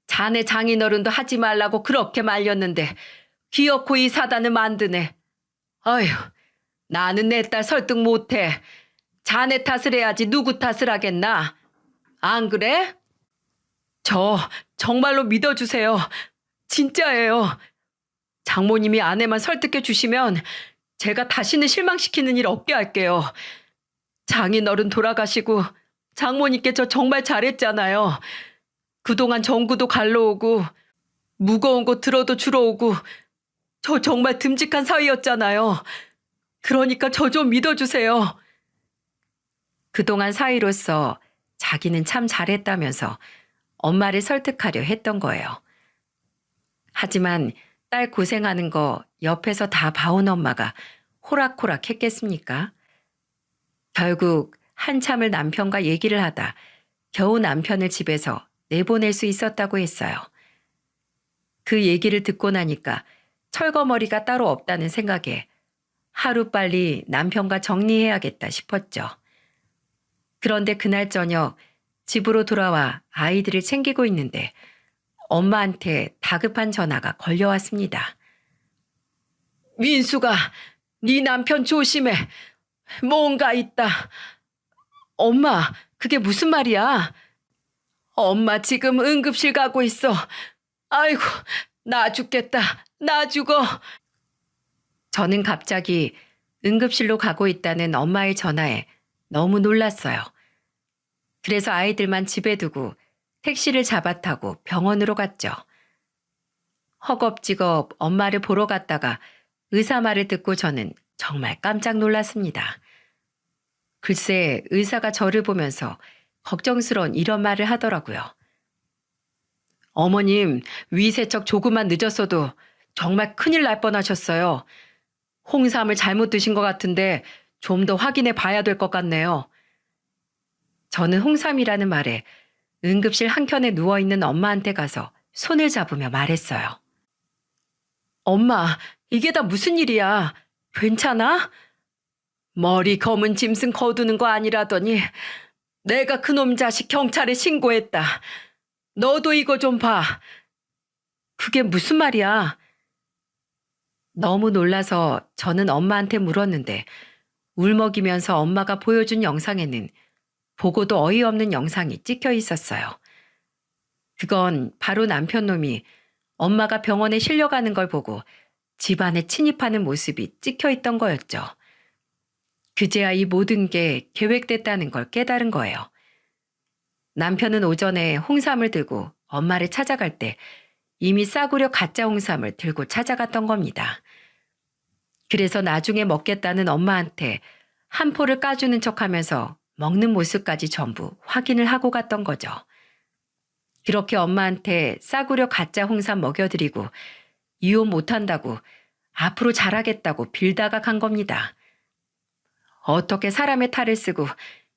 자네 장인어른도 하지 말라고 그렇게 말렸는데 기어코 이 사단을 만드네. 아휴, 나는 내 딸 설득 못해. 자네 탓을 해야지 누구 탓을 하겠나? 안 그래? 저 정말로 믿어주세요. 진짜예요. 장모님이 아내만 설득해 주시면 제가 다시는 실망시키는 일 없게 할게요. 장인어른 돌아가시고 장모님께 저 정말 잘했잖아요. 그동안 정구도 갈러오고 무거운 거 들어도 주러 오고 저 정말 듬직한 사위였잖아요. 그러니까 저 좀 믿어주세요. 그동안 사위로서 자기는 참 잘했다면서 엄마를 설득하려 했던 거예요. 하지만 딸 고생하는 거 옆에서 다 봐온 엄마가 호락호락 했겠습니까? 결국 한참을 남편과 얘기를 하다 겨우 남편을 집에서 내보낼 수 있었다고 했어요. 그 얘기를 듣고 나니까 철거머리가 따로 없다는 생각에 하루빨리 남편과 정리해야겠다 싶었죠. 그런데 그날 저녁 집으로 돌아와 아이들을 챙기고 있는데 엄마한테 다급한 전화가 걸려왔습니다. 민수가 네 남편 조심해. 뭔가 있다. 엄마, 그게 무슨 말이야? 엄마 지금 응급실 가고 있어. 아이고, 나 죽겠다. 나 죽어. 저는 갑자기 응급실로 가고 있다는 엄마의 전화에 너무 놀랐어요. 그래서 아이들만 집에 두고 택시를 잡아 타고 병원으로 갔죠. 허겁지겁 엄마를 보러 갔다가 의사 말을 듣고 저는 정말 깜짝 놀랐습니다. 글쎄 의사가 저를 보면서 걱정스러운 이런 말을 하더라고요. 어머님, 위세척 조금만 늦었어도 정말 큰일 날 뻔하셨어요. 홍삼을 잘못 드신 것 같은데 좀 더 확인해 봐야 될 것 같네요. 저는 홍삼이라는 말에 응급실 한켠에 누워있는 엄마한테 가서 손을 잡으며 말했어요. 엄마, 이게 다 무슨 일이야? 괜찮아? 머리 검은 짐승 거두는 거 아니라더니 내가 그놈 자식 경찰에 신고했다. 너도 이거 좀 봐. 그게 무슨 말이야? 너무 놀라서 저는 엄마한테 물었는데 울먹이면서 엄마가 보여준 영상에는 보고도 어이없는 영상이 찍혀 있었어요. 그건 바로 남편 놈이 엄마가 병원에 실려가는 걸 보고 집안에 침입하는 모습이 찍혀 있던 거였죠. 그제야 이 모든 게 계획됐다는 걸 깨달은 거예요. 남편은 오전에 홍삼을 들고 엄마를 찾아갈 때 이미 싸구려 가짜 홍삼을 들고 찾아갔던 겁니다. 그래서 나중에 먹겠다는 엄마한테 한 포를 까주는 척하면서 먹는 모습까지 전부 확인을 하고 갔던 거죠. 그렇게 엄마한테 싸구려 가짜 홍삼 먹여드리고 이혼 못한다고 앞으로 잘하겠다고 빌다가 간 겁니다. 어떻게 사람의 탈을 쓰고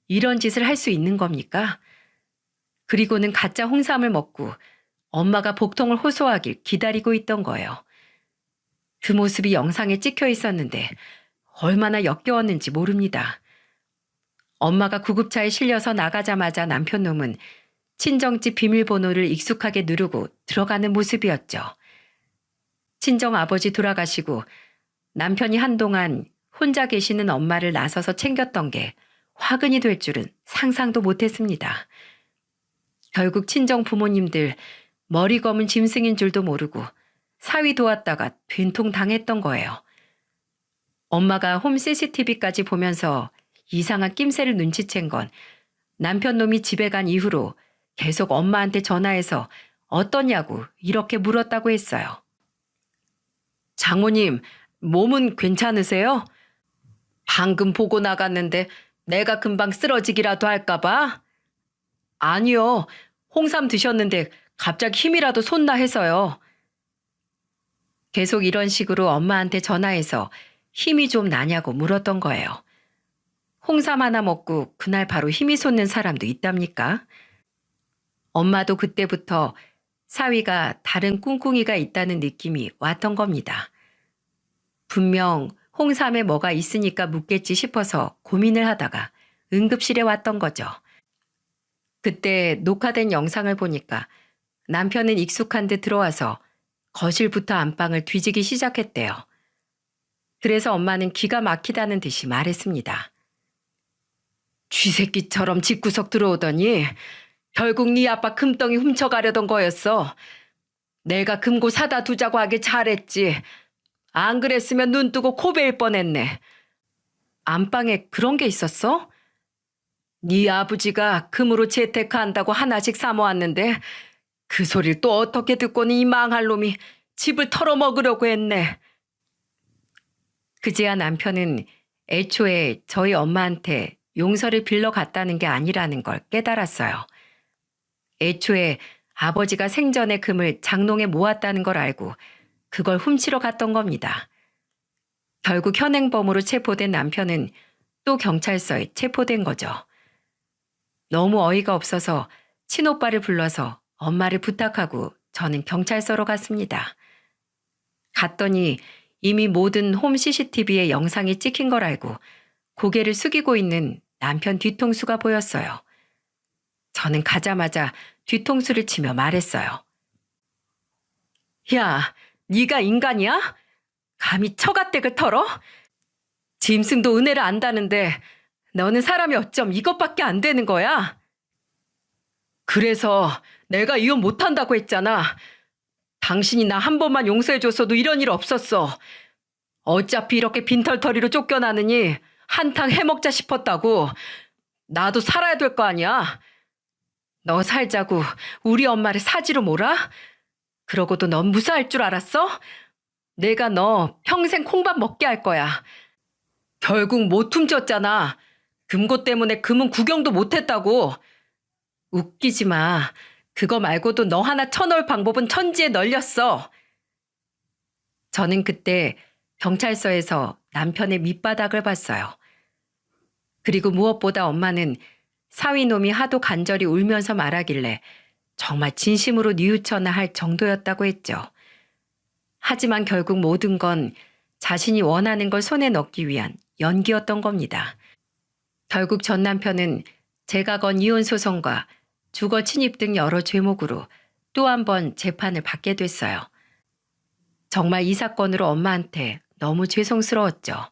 이런 짓을 할 수 있는 겁니까? 그리고는 가짜 홍삼을 먹고 엄마가 복통을 호소하길 기다리고 있던 거예요. 그 모습이 영상에 찍혀 있었는데 얼마나 역겨웠는지 모릅니다. 엄마가 구급차에 실려서 나가자마자 남편 놈은 친정집 비밀번호를 익숙하게 누르고 들어가는 모습이었죠. 친정 아버지 돌아가시고 남편이 한동안 혼자 계시는 엄마를 나서서 챙겼던 게 화근이 될 줄은 상상도 못했습니다. 결국 친정 부모님들 머리 검은 짐승인 줄도 모르고 사위 도왔다가 된통 당했던 거예요. 엄마가 홈 CCTV까지 보면서 이상한 낌새를 눈치챈 건 남편 놈이 집에 간 이후로 계속 엄마한테 전화해서 어떠냐고 이렇게 물었다고 했어요. 장모님, 몸은 괜찮으세요? 방금 보고 나갔는데 내가 금방 쓰러지기라도 할까봐? 아니요. 홍삼 드셨는데 갑자기 힘이라도 솟나 해서요. 계속 이런 식으로 엄마한테 전화해서 힘이 좀 나냐고 물었던 거예요. 홍삼 하나 먹고 그날 바로 힘이 솟는 사람도 있답니까? 엄마도 그때부터 사위가 다른 꿍꿍이가 있다는 느낌이 왔던 겁니다. 분명 홍삼에 뭐가 있으니까 묻겠지 싶어서 고민을 하다가 응급실에 왔던 거죠. 그때 녹화된 영상을 보니까 남편은 익숙한 듯 들어와서 거실부터 안방을 뒤지기 시작했대요. 그래서 엄마는 기가 막히다는 듯이 말했습니다. 쥐새끼처럼 집구석 들어오더니 결국 네 아빠 금덩이 훔쳐가려던 거였어. 내가 금고 사다 두자고 하길 잘했지. 안 그랬으면 눈 뜨고 코 베일 뻔했네. 안방에 그런 게 있었어? 네 아버지가 금으로 재테크한다고 하나씩 사모았는데 그 소리를 또 어떻게 듣고는 이 망할 놈이 집을 털어먹으려고 했네. 그제야 남편은 애초에 저희 엄마한테 용서를 빌러 갔다는 게 아니라는 걸 깨달았어요. 애초에 아버지가 생전에 금을 장롱에 모았다는 걸 알고 그걸 훔치러 갔던 겁니다. 결국 현행범으로 체포된 남편은 또 경찰서에 체포된 거죠. 너무 어이가 없어서 친오빠를 불러서 엄마를 부탁하고 저는 경찰서로 갔습니다. 갔더니 이미 모든 홈 CCTV에 영상이 찍힌 걸 알고 고개를 숙이고 있는 남편 뒤통수가 보였어요. 저는 가자마자 뒤통수를 치며 말했어요. 야, 네가 인간이야? 감히 처가댁을 털어? 짐승도 은혜를 안다는데 너는 사람이 어쩜 이것밖에 안 되는 거야? 그래서 내가 이혼 못한다고 했잖아. 당신이 나 한 번만 용서해줬어도 이런 일 없었어. 어차피 이렇게 빈털터리로 쫓겨나느니 한탕 해먹자 싶었다고. 나도 살아야 될 거 아니야. 너 살자고 우리 엄마를 사지로 몰아? 그러고도 넌 무사할 줄 알았어? 내가 너 평생 콩밥 먹게 할 거야. 결국 못 훔쳤잖아. 금고 때문에 금은 구경도 못했다고. 웃기지 마. 그거 말고도 너 하나 쳐넣을 방법은 천지에 널렸어. 저는 그때 경찰서에서 남편의 밑바닥을 봤어요. 그리고 무엇보다 엄마는 사위놈이 하도 간절히 울면서 말하길래 정말 진심으로 뉘우쳐나 할 정도였다고 했죠. 하지만 결국 모든 건 자신이 원하는 걸 손에 넣기 위한 연기였던 겁니다. 결국 전 남편은 제가 건 이혼 소송과 주거 침입 등 여러 죄목으로 또 한 번 재판을 받게 됐어요. 정말 이 사건으로 엄마한테 너무 죄송스러웠죠.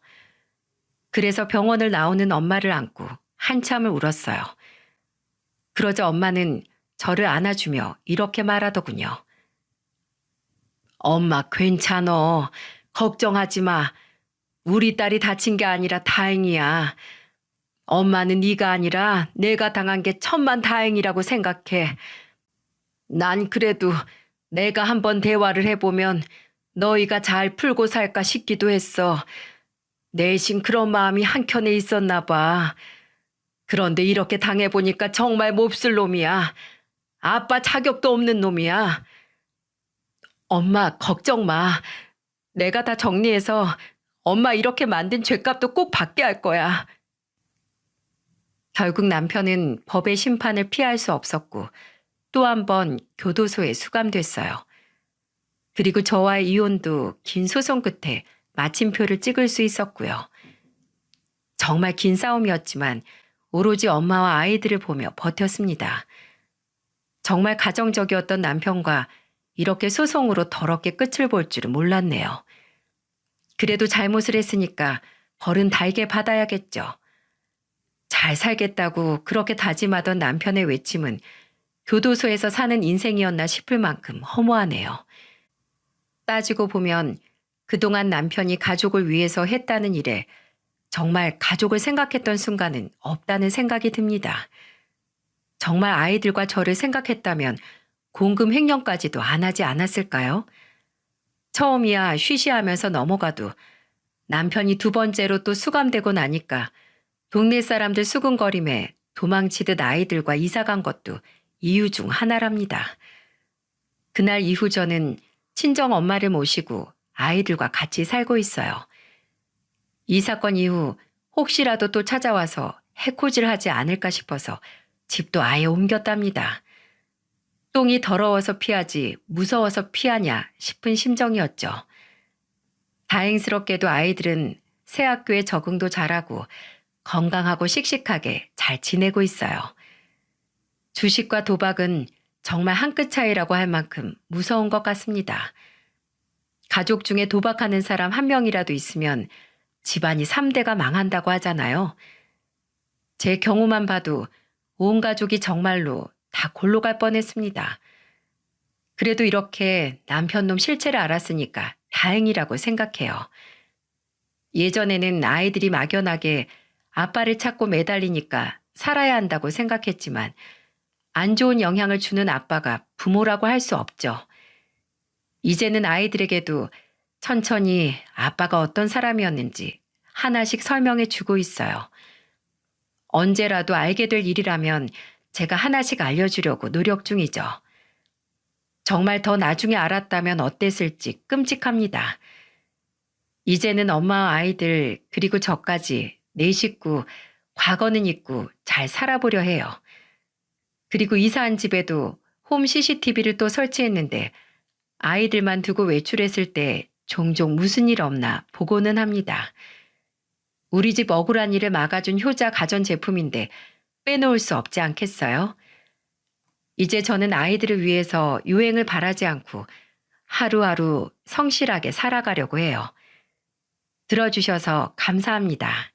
그래서 병원을 나오는 엄마를 안고 한참을 울었어요. 그러자 엄마는 저를 안아주며 이렇게 말하더군요. 엄마 괜찮어. 걱정하지 마. 우리 딸이 다친 게 아니라 다행이야. 엄마는 네가 아니라 내가 당한 게 천만 다행이라고 생각해. 난 그래도 내가 한번 대화를 해보면 너희가 잘 풀고 살까 싶기도 했어. 내심 그런 마음이 한켠에 있었나 봐. 그런데 이렇게 당해보니까 정말 몹쓸 놈이야. 아빠 자격도 없는 놈이야. 엄마 걱정 마. 내가 다 정리해서 엄마 이렇게 만든 죗값도 꼭 받게 할 거야. 결국 남편은 법의 심판을 피할 수 없었고 또 한 번 교도소에 수감됐어요. 그리고 저와의 이혼도 긴 소송 끝에 마침표를 찍을 수 있었고요. 정말 긴 싸움이었지만 오로지 엄마와 아이들을 보며 버텼습니다. 정말 가정적이었던 남편과 이렇게 소송으로 더럽게 끝을 볼 줄은 몰랐네요. 그래도 잘못을 했으니까 벌은 달게 받아야겠죠. 잘 살겠다고 그렇게 다짐하던 남편의 외침은 교도소에서 사는 인생이었나 싶을 만큼 허무하네요. 따지고 보면 그동안 남편이 가족을 위해서 했다는 일에 정말 가족을 생각했던 순간은 없다는 생각이 듭니다. 정말 아이들과 저를 생각했다면 공금 횡령까지도 안 하지 않았을까요? 처음이야 쉬쉬하면서 넘어가도 남편이 두 번째로 또 수감되고 나니까 동네 사람들 수군거림에 도망치듯 아이들과 이사간 것도 이유 중 하나랍니다. 그날 이후 저는 친정 엄마를 모시고 아이들과 같이 살고 있어요. 이 사건 이후 혹시라도 또 찾아와서 해코지를 하지 않을까 싶어서 집도 아예 옮겼답니다. 똥이 더러워서 피하지 무서워서 피하냐 싶은 심정이었죠. 다행스럽게도 아이들은 새 학교에 적응도 잘하고 건강하고 씩씩하게 잘 지내고 있어요. 주식과 도박은 정말 한 끗 차이라고 할 만큼 무서운 것 같습니다. 가족 중에 도박하는 사람 한 명이라도 있으면 집안이 3대가 망한다고 하잖아요. 제 경우만 봐도 온 가족이 정말로 다 골로 갈 뻔했습니다. 그래도 이렇게 남편 놈 실체를 알았으니까 다행이라고 생각해요. 예전에는 아이들이 막연하게 아빠를 찾고 매달리니까 살아야 한다고 생각했지만 안 좋은 영향을 주는 아빠가 부모라고 할 수 없죠. 이제는 아이들에게도 천천히 아빠가 어떤 사람이었는지 하나씩 설명해 주고 있어요. 언제라도 알게 될 일이라면 제가 하나씩 알려주려고 노력 중이죠. 정말 더 나중에 알았다면 어땠을지 끔찍합니다. 이제는 엄마와 아이들 그리고 저까지 네 식구 과거는 잊고 잘 살아보려 해요. 그리고 이사한 집에도 홈 CCTV를 또 설치했는데 아이들만 두고 외출했을 때 종종 무슨 일 없나 보고는 합니다. 우리 집 억울한 일을 막아준 효자 가전제품인데 빼놓을 수 없지 않겠어요? 이제 저는 아이들을 위해서 유행을 바라지 않고 하루하루 성실하게 살아가려고 해요. 들어주셔서 감사합니다.